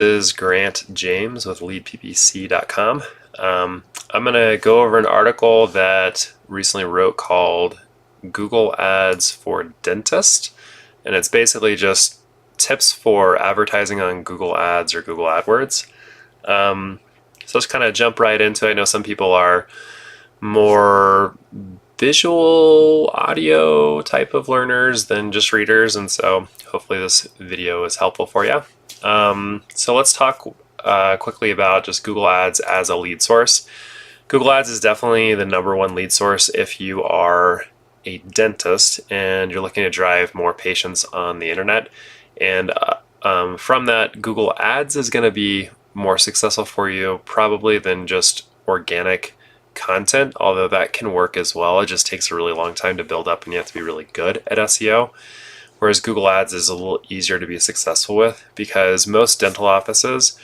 This is Grant James with leadppc.com. I'm going to go over an article that recently wrote called Google Ads for Dentist, and it's basically just tips for advertising on Google Ads or Google AdWords. So let's kind of jump right into it. I know some people are more visual audio type of learners than just readers, and so hopefully this video is helpful for you. So let's talk quickly about just Google Ads as a lead source. Google Ads is definitely the #1 lead source if you are a dentist and you're looking to drive more patients on the internet. And from that, Google Ads is going to be more successful for you probably than just organic content, although that can work as well. It just takes a really long time to build up and you have to be really good at SEO. Whereas Google Ads is a little easier to be successful with because most dental offices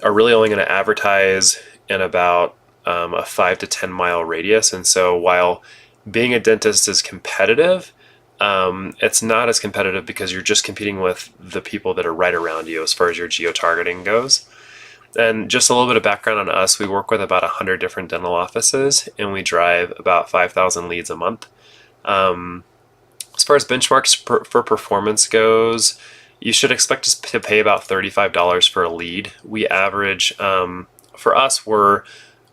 are really only going to advertise in about a 5 to 10 mile radius. And so while being a dentist is competitive, it's not as competitive because you're just competing with the people that are right around you as far as your geo-targeting goes. And just a little bit of background on us, we work with about 100 different dental offices and we drive about 5,000 leads a month. As far as benchmarks for performance goes, you should expect us to pay about $35 for a lead. We average, for us, we're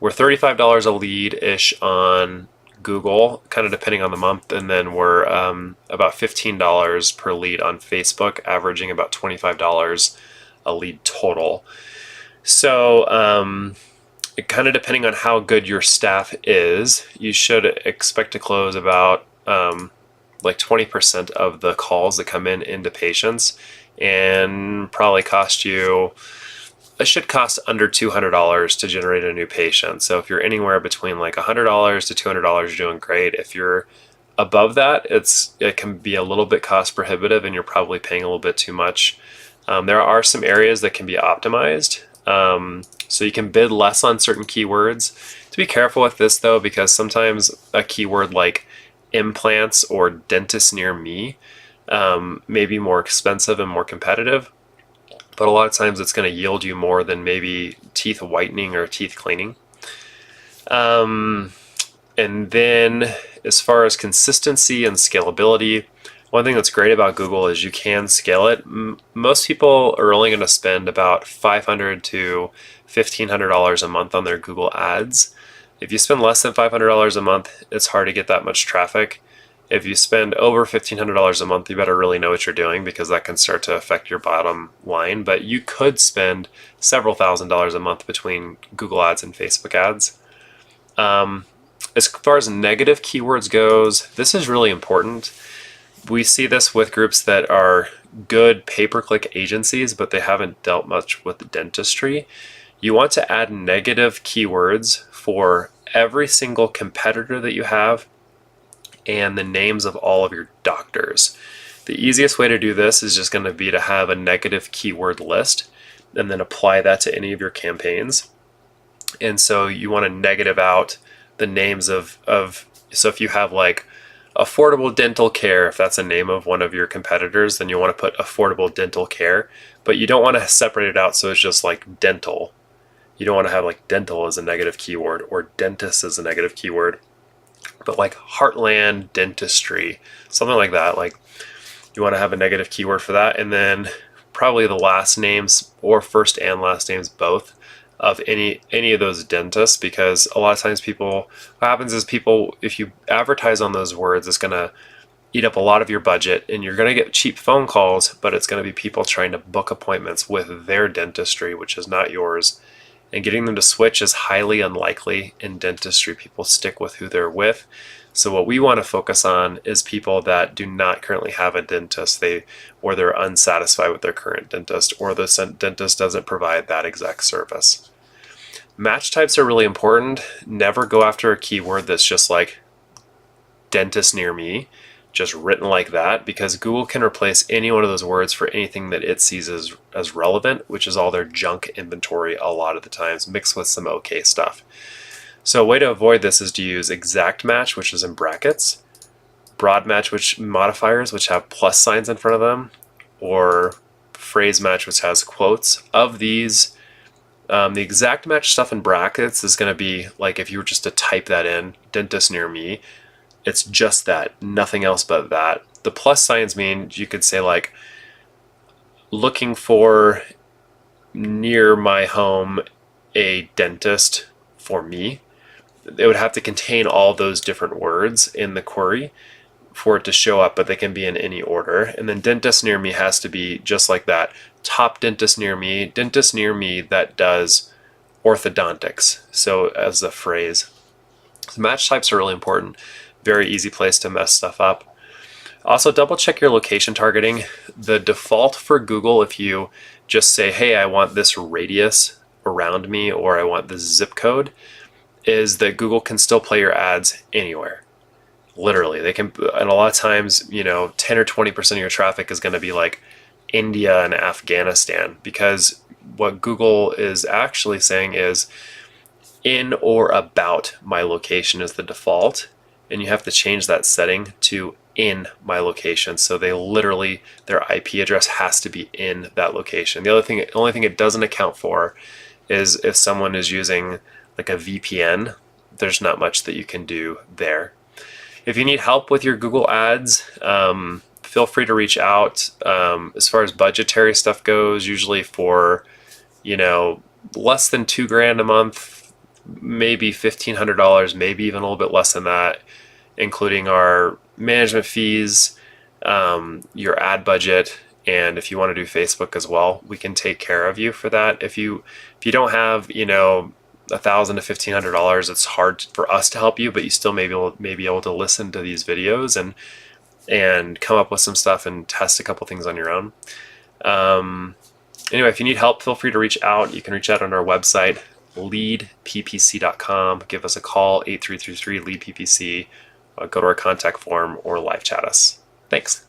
$35 a lead-ish on Google, kind of depending on the month, and then we're about $15 per lead on Facebook, averaging about $25 a lead total. So kind of depending on how good your staff is, you should expect to close about like 20% of the calls that come in into patients, and probably it should cost under $200 to generate a new patient. So if you're anywhere between like $100 to $200, you're doing great. If you're above that, it can be a little bit cost prohibitive and you're probably paying a little bit too much. There are some areas that can be optimized. So you can bid less on certain keywords. To be careful with this though, because sometimes a keyword like implants or dentist near me may be more expensive and more competitive, but a lot of times it's going to yield you more than maybe teeth whitening or teeth cleaning. And then as far as consistency and scalability, one thing that's great about Google is you can scale it. Most people are only going to spend about $500 to $1,500 a month on their Google Ads. If you spend less than $500 a month, it's hard to get that much traffic. If you spend over $1,500 a month, you better really know what you're doing because that can start to affect your bottom line. But you could spend several $1,000s a month between Google Ads and Facebook ads. As far as negative keywords goes, this is really important. We see this with groups that are good pay-per-click agencies, but they haven't dealt much with dentistry. You want to add negative keywords for every single competitor that you have and the names of all of your doctors. The easiest way to do this is just going to be to have a negative keyword list and then apply that to any of your campaigns. And so you want to negative out the names so if you have like affordable dental care, if that's a name of one of your competitors, then you want to put affordable dental care, but you don't want to separate it out so it's just like dental. You don't want to have like dental as a negative keyword or dentist as a negative keyword, but like heartland dentistry, something like that. Like you want to have a negative keyword for that, and then probably the last names or first and last names both of any of those dentists, because a lot of times what happens is if you advertise on those words, it's going to eat up a lot of your budget and you're going to get cheap phone calls, but it's going to be people trying to book appointments with their dentistry, which is not yours. And getting them to switch is highly unlikely in dentistry. People stick with who they're with. So what we want to focus on is people that do not currently have a dentist, or they're unsatisfied with their current dentist, or the dentist doesn't provide that exact service. Match types are really important. Never go after a keyword that's just like dentist near me, just written like that, because Google can replace any one of those words for anything that it sees as relevant, which is all their junk inventory a lot of the times, mixed with some okay stuff. So a way to avoid this is to use exact match, which is in brackets, broad match, which modifiers, which have plus signs in front of them, or phrase match, which has quotes. Of these, the exact match stuff in brackets is going to be like if you were just to type that in, dentist near me, it's just that, nothing else but that. The plus signs mean you could say like looking for near my home a dentist for me. It would have to contain all those different words in the query for it to show up, but they can be in any order. And then dentist near me has to be just like that. Top dentist near me that does orthodontics. So as a phrase. So match types are really important. Very easy place to mess stuff up. Also double check your location targeting. The default for Google, if you just say, hey, I want this radius around me, or I want this zip code, is that Google can still play your ads anywhere. Literally, they can, and a lot of times, 10 or 20% of your traffic is going to be like India and Afghanistan, because what Google is actually saying is in or about my location is the default, and you have to change that setting to in my location. So they literally, their IP address has to be in that location. The only thing it doesn't account for is if someone is using like a VPN, there's not much that you can do there. If you need help with your Google ads, feel free to reach out. As far as budgetary stuff goes, usually for, less than $2,000 a month, maybe $1,500, maybe even a little bit less than that, including our management fees, your ad budget, and if you want to do Facebook as well, we can take care of you for that. If you don't have, $1,000 to $1,500, it's hard for us to help you, but you still may be able to listen to these videos and come up with some stuff and test a couple things on your own. Anyway, if you need help, feel free to reach out. You can reach out on our website, leadppc.com. Give us a call, 8333-LEAD-PPC. Go to our contact form or live chat us. Thanks.